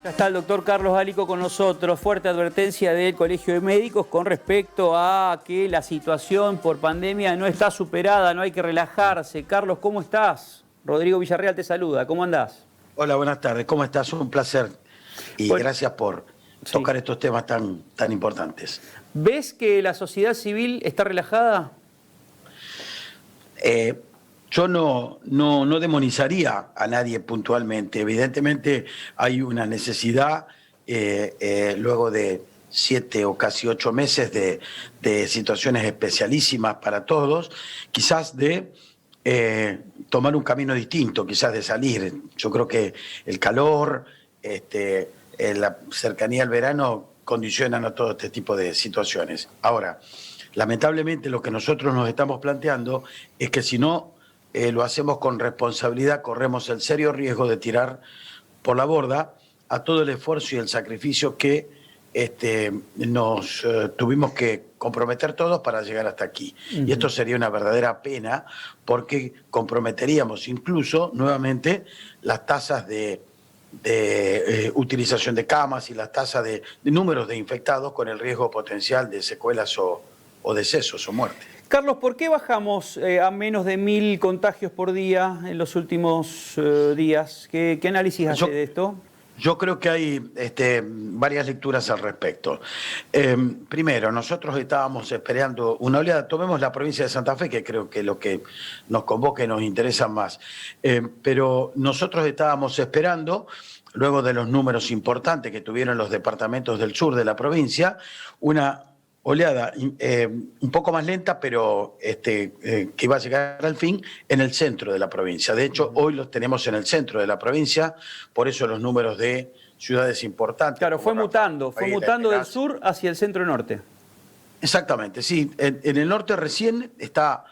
Ya está el doctor Carlos Álico con nosotros. Fuerte advertencia del Colegio de Médicos con respecto a que la situación por pandemia no está superada, no hay que relajarse. Carlos, ¿cómo estás? Rodrigo Villarreal te saluda, ¿cómo andás? Hola, buenas tardes. ¿Cómo estás? Un placer y Bueno, gracias por sí. tocar estos temas tan importantes. ¿Ves que la sociedad civil está relajada? Eh, yo no demonizaría a nadie puntualmente. Evidentemente hay una necesidad, luego de 7 o casi 8 meses de situaciones especialísimas para todos, quizás de tomar un camino distinto, quizás de salir. Yo creo que el calor, la cercanía al verano condicionan a todo este tipo de situaciones. Ahora, lamentablemente lo que nosotros nos estamos planteando es que si no lo hacemos con responsabilidad, corremos el serio riesgo de tirar por la borda a todo el esfuerzo y el sacrificio que nos tuvimos que comprometer todos para llegar hasta aquí. Y esto sería una verdadera pena porque comprometeríamos incluso nuevamente las tasas de utilización de camas y las tasas de números de infectados con el riesgo potencial de secuelas o decesos o muerte. Carlos, ¿por qué bajamos a menos de 1000 contagios por día en los últimos días? ¿Qué análisis hace de esto? Yo creo que hay varias lecturas al respecto. Primero, nosotros estábamos esperando una oleada. Tomemos la provincia de Santa Fe, que creo que es lo que nos convoca y nos interesa más. Pero nosotros estábamos esperando, luego de los números importantes que tuvieron los departamentos del sur de la provincia, una oleada un poco más lenta, pero que iba a llegar al fin en el centro de la provincia. De hecho, hoy los tenemos en el centro de la provincia, por eso los números de ciudades importantes. Claro, fue mutando del sur hacia el centro-norte. Exactamente, sí. En el norte recién está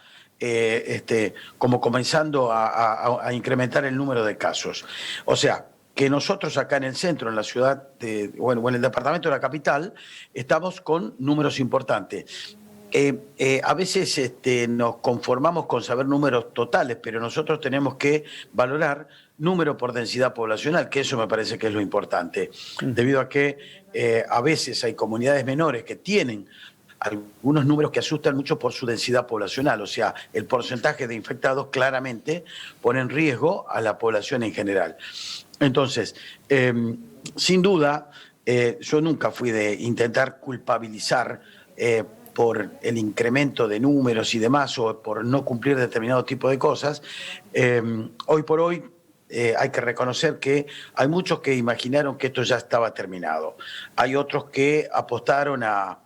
como comenzando a incrementar el número de casos. O sea, que nosotros acá en el centro, en la ciudad, o en el departamento de la capital, estamos con números importantes. A veces nos conformamos con saber números totales, pero nosotros tenemos que valorar número por densidad poblacional, que eso me parece que es lo importante, debido a que a veces hay comunidades menores que tienen algunos números que asustan mucho por su densidad poblacional, o sea, el porcentaje de infectados claramente pone en riesgo a la población en general. Entonces, sin duda, yo nunca fui de intentar culpabilizar por el incremento de números y demás, o por no cumplir determinado tipo de cosas. Hoy por hoy hay que reconocer que hay muchos que imaginaron que esto ya estaba terminado. Hay otros que apostaron a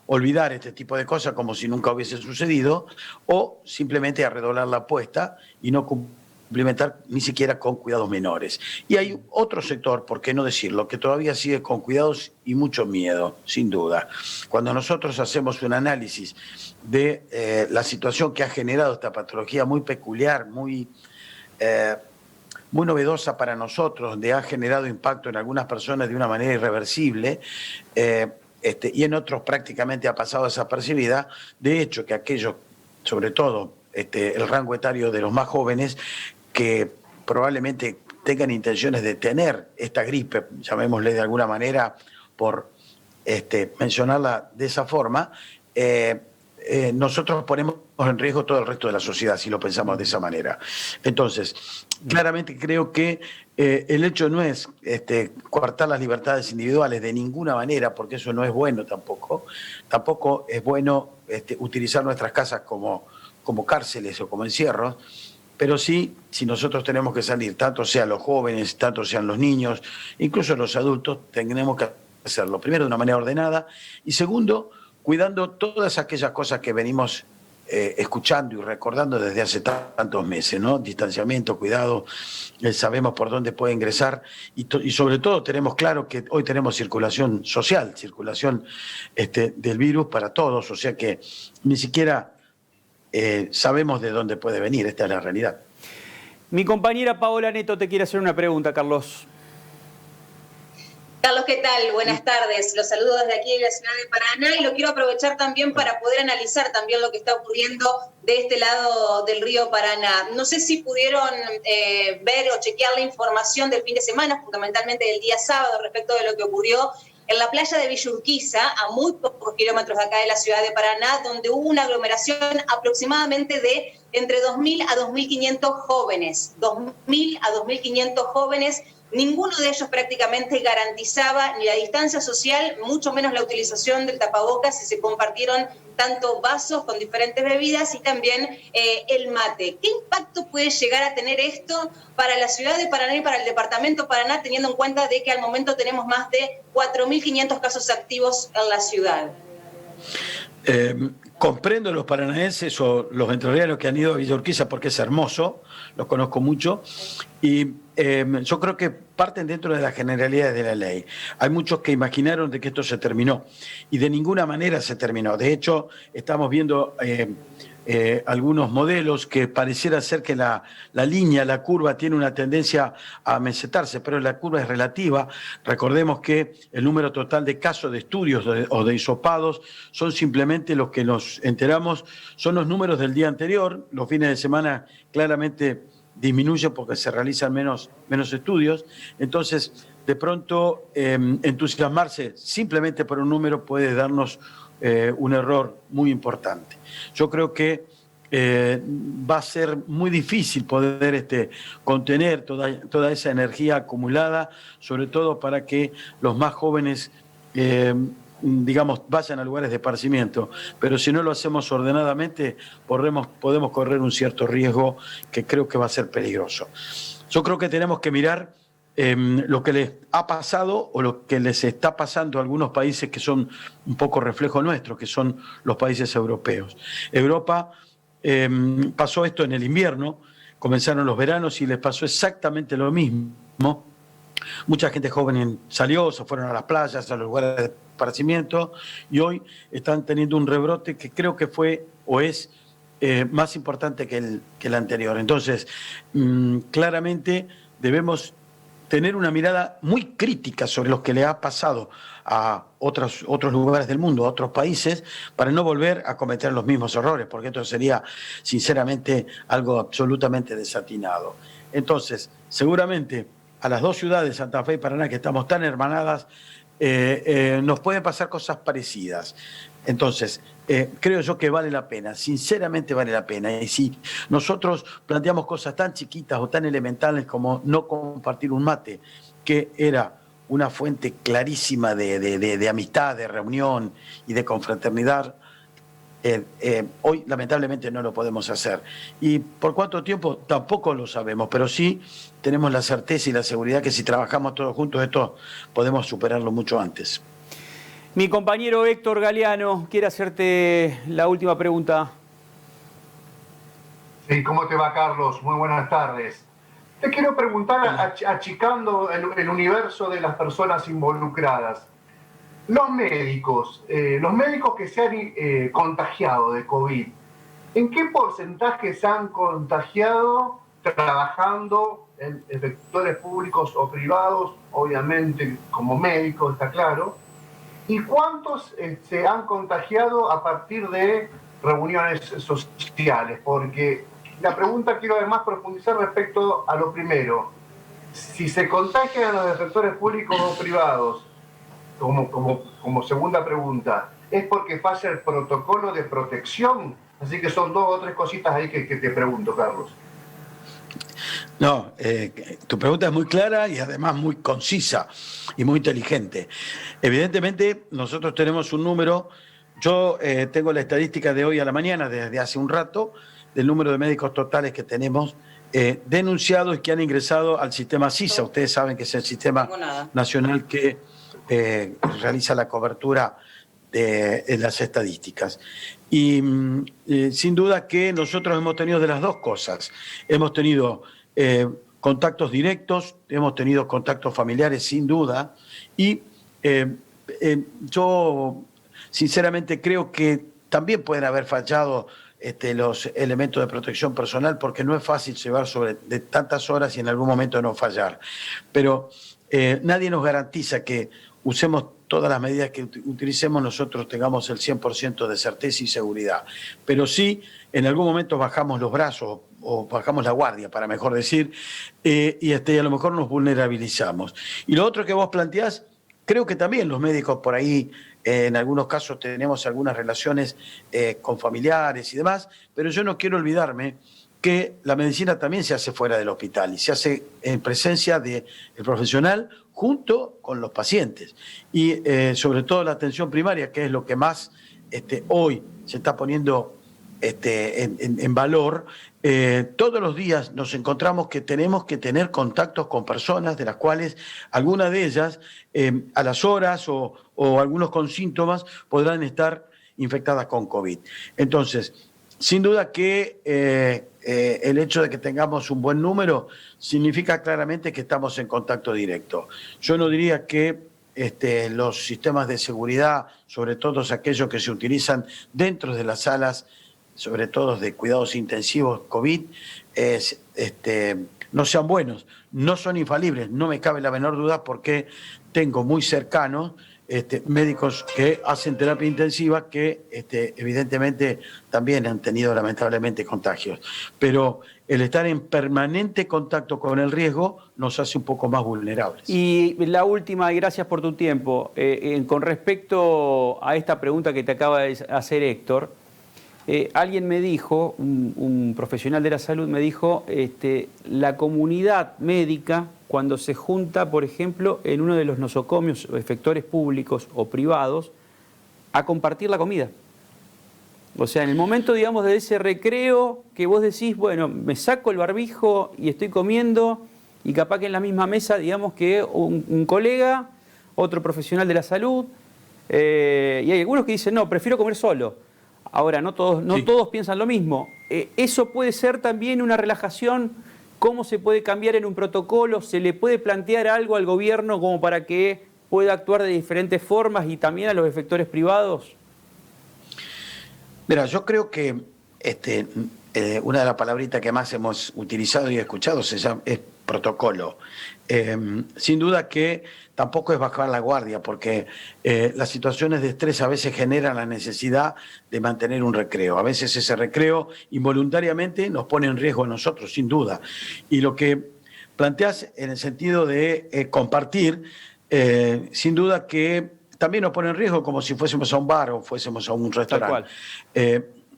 olvidar este tipo de cosas como si nunca hubiese sucedido, o simplemente a redoblar la apuesta y no complementar ni siquiera con cuidados menores. Y hay otro sector, por qué no decirlo, que todavía sigue con cuidados y mucho miedo, sin duda. Cuando nosotros hacemos un análisis de la situación que ha generado esta patología muy peculiar, muy novedosa para nosotros, donde ha generado impacto en algunas personas de una manera irreversible, y en otros prácticamente ha pasado desapercibida. De hecho, que aquellos, sobre todo el rango etario de los más jóvenes, que probablemente tengan intenciones de tener esta gripe, llamémosle de alguna manera, por mencionarla de esa forma, nosotros ponemos en riesgo todo el resto de la sociedad si lo pensamos de esa manera. Entonces, claramente creo que el hecho no es coartar las libertades individuales de ninguna manera, porque eso no es bueno tampoco. Tampoco es bueno utilizar nuestras casas como cárceles o como encierros, pero sí, si nosotros tenemos que salir, tanto sean los jóvenes, tanto sean los niños, incluso los adultos, tenemos que hacerlo. Primero, de una manera ordenada, y segundo, cuidando todas aquellas cosas que venimos escuchando y recordando desde hace tantos meses, ¿no? Distanciamiento, cuidado, sabemos por dónde puede ingresar y sobre todo tenemos claro que hoy tenemos circulación social, circulación del virus para todos, o sea que ni siquiera sabemos de dónde puede venir, esta es la realidad. Mi compañera Paola Neto te quiere hacer una pregunta, Carlos. Carlos, ¿qué tal? Buenas tardes. Los saludo desde aquí en la ciudad de Paraná y lo quiero aprovechar también para poder analizar también lo que está ocurriendo de este lado del río Paraná. No sé si pudieron ver o chequear la información del fin de semana, fundamentalmente del día sábado, respecto de lo que ocurrió en la playa de Villa Urquiza, a muy pocos kilómetros de acá de la ciudad de Paraná, donde hubo una aglomeración aproximadamente de entre 2.000 a 2.500 jóvenes. 2.000 a 2.500 jóvenes. Ninguno de ellos prácticamente garantizaba ni la distancia social, mucho menos la utilización del tapabocas, y se compartieron tanto vasos con diferentes bebidas y también el mate. ¿Qué impacto puede llegar a tener esto para la ciudad de Paraná y para el departamento de Paraná, teniendo en cuenta de que al momento tenemos más de 4.500 casos activos en la ciudad? Comprendo los paranaenses o los entrerrianos que han ido a Villa Urquiza porque es hermoso, los conozco mucho, y yo creo que parten dentro de las generalidades de la ley. Hay muchos que imaginaron de que esto se terminó, y de ninguna manera se terminó. De hecho, estamos viendo algunos modelos que pareciera ser que la línea, la curva, tiene una tendencia a mesetarse, pero la curva es relativa. Recordemos que el número total de casos de estudios o de hisopados son simplemente los que nos enteramos, son los números del día anterior. Los fines de semana claramente disminuyen porque se realizan menos estudios. Entonces, de pronto, entusiasmarse simplemente por un número puede darnos un error muy importante. Yo creo que va a ser muy difícil poder contener toda esa energía acumulada, sobre todo para que los más jóvenes digamos, vayan a lugares de esparcimiento, pero si no lo hacemos ordenadamente, podemos correr un cierto riesgo que creo que va a ser peligroso. Yo creo que tenemos que mirar lo que les ha pasado o lo que les está pasando a algunos países que son un poco reflejo nuestro, que son los países europeos. Europa pasó esto en el invierno, comenzaron los veranos y les pasó exactamente lo mismo. Mucha gente joven salió, se fueron a las playas, a los lugares de esparcimiento, y hoy están teniendo un rebrote que creo que fue o es más importante que el anterior. Entonces, claramente debemos tener una mirada muy crítica sobre lo que le ha pasado a otros lugares del mundo, a otros países, para no volver a cometer los mismos errores, porque esto sería, sinceramente, algo absolutamente desatinado. Entonces, seguramente a las dos ciudades, Santa Fe y Paraná, que estamos tan hermanadas, nos pueden pasar cosas parecidas. Entonces, creo yo que vale la pena, sinceramente vale la pena. Y si nosotros planteamos cosas tan chiquitas o tan elementales como no compartir un mate, que era una fuente clarísima de amistad, de reunión y de confraternidad, hoy lamentablemente no lo podemos hacer. ¿Y por cuánto tiempo? Tampoco lo sabemos, pero sí tenemos la certeza y la seguridad que si trabajamos todos juntos esto podemos superarlo mucho antes. Mi compañero Héctor Galeano quiere hacerte la última pregunta. Sí, ¿cómo te va, Carlos? Muy buenas tardes. Te quiero preguntar, achicando el universo de las personas involucradas, los médicos que se han contagiado de COVID, ¿en qué porcentaje se han contagiado trabajando en sectores públicos o privados? Obviamente como médicos, está claro. ¿Y cuántos se han contagiado a partir de reuniones sociales? Porque la pregunta quiero además profundizar respecto a lo primero. Si se contagian los sectores públicos o privados, como segunda pregunta, ¿es porque falla el protocolo de protección? Así que son dos o tres cositas ahí que te pregunto, Carlos. No, tu pregunta es muy clara y además muy concisa y muy inteligente. Evidentemente, nosotros tenemos un número, yo tengo la estadística de hoy a la mañana, desde hace un rato, del número de médicos totales que tenemos denunciados y que han ingresado al sistema SISA. Ustedes saben que es el sistema nacional que realiza la cobertura de las estadísticas. Y sin duda que nosotros hemos tenido de las dos cosas. Hemos tenido contactos directos, hemos tenido contactos familiares sin duda, y yo sinceramente creo que también pueden haber fallado los elementos de protección personal, porque no es fácil llevar sobre de tantas horas y en algún momento no fallar. Pero nadie nos garantiza que usemos todas las medidas que utilicemos, nosotros tengamos el 100% de certeza y seguridad. Pero sí, en algún momento bajamos los brazos o bajamos la guardia, para mejor decir, y a lo mejor nos vulnerabilizamos. Y lo otro que vos planteás, creo que también los médicos por ahí, en algunos casos tenemos algunas relaciones con familiares y demás, pero yo no quiero olvidarme que la medicina también se hace fuera del hospital y se hace en presencia del profesional junto con los pacientes. Y sobre todo la atención primaria, que es lo que más hoy se está poniendo en valor. Todos los días nos encontramos que tenemos que tener contactos con personas de las cuales algunas de ellas a las horas o algunos con síntomas podrán estar infectadas con COVID. Entonces, sin duda que el hecho de que tengamos un buen número significa claramente que estamos en contacto directo. Yo no diría que los sistemas de seguridad, sobre todo aquellos que se utilizan dentro de las salas, sobre todo de cuidados intensivos COVID, no sean buenos, no son infalibles, no me cabe la menor duda porque tengo muy cercanos médicos que hacen terapia intensiva que evidentemente también han tenido lamentablemente contagios. Pero el estar en permanente contacto con el riesgo nos hace un poco más vulnerables. Y la última, y gracias por tu tiempo, con respecto a esta pregunta que te acaba de hacer Héctor, alguien me dijo, un profesional de la salud me dijo, la comunidad médica cuando se junta, por ejemplo, en uno de los nosocomios o efectores públicos o privados, a compartir la comida. O sea, en el momento, digamos, de ese recreo que vos decís, bueno, me saco el barbijo y estoy comiendo, y capaz que en la misma mesa, digamos, que un colega, otro profesional de la salud, y hay algunos que dicen, no, prefiero comer solo. Ahora, no todos piensan lo mismo. Eso puede ser también una relajación. ¿Cómo se puede cambiar en un protocolo? ¿Se le puede plantear algo al gobierno como para que pueda actuar de diferentes formas y también a los efectores privados? Mira, yo creo que una de las palabritas que más hemos utilizado y escuchado es protocolo. Sin duda que tampoco es bajar la guardia, porque las situaciones de estrés a veces generan la necesidad de mantener un recreo. A veces ese recreo involuntariamente nos pone en riesgo a nosotros, sin duda. Y lo que planteás en el sentido de compartir, sin duda que también nos pone en riesgo como si fuésemos a un bar o fuésemos a un restaurante.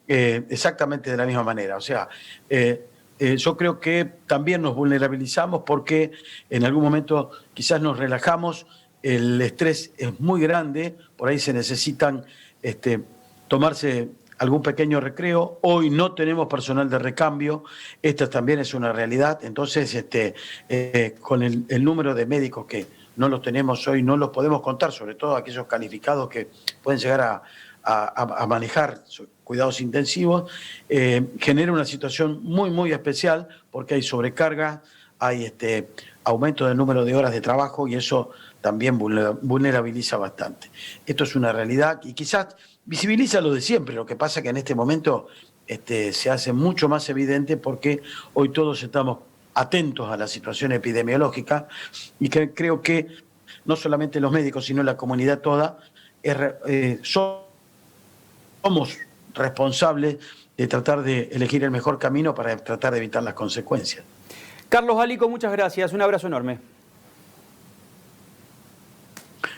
Exactamente de la misma manera. O sea, yo creo que también nos vulnerabilizamos porque en algún momento quizás nos relajamos, el estrés es muy grande, por ahí se necesitan tomarse algún pequeño recreo. Hoy no tenemos personal de recambio, esta también es una realidad. Entonces, con el número de médicos que no los tenemos hoy, no los podemos contar, sobre todo aquellos calificados que pueden llegar a manejar cuidados intensivos, genera una situación muy, muy especial porque hay sobrecarga, hay aumento del número de horas de trabajo y eso también vulnerabiliza bastante. Esto es una realidad y quizás visibiliza lo de siempre, lo que pasa que en este momento se hace mucho más evidente porque hoy todos estamos atentos a la situación epidemiológica y que creo que no solamente los médicos, sino la comunidad toda, somos responsables de tratar de elegir el mejor camino para tratar de evitar las consecuencias. Carlos Alico, muchas gracias. Un abrazo enorme.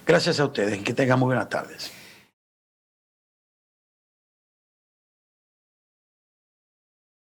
Gracias a ustedes. Que tengan muy buenas tardes.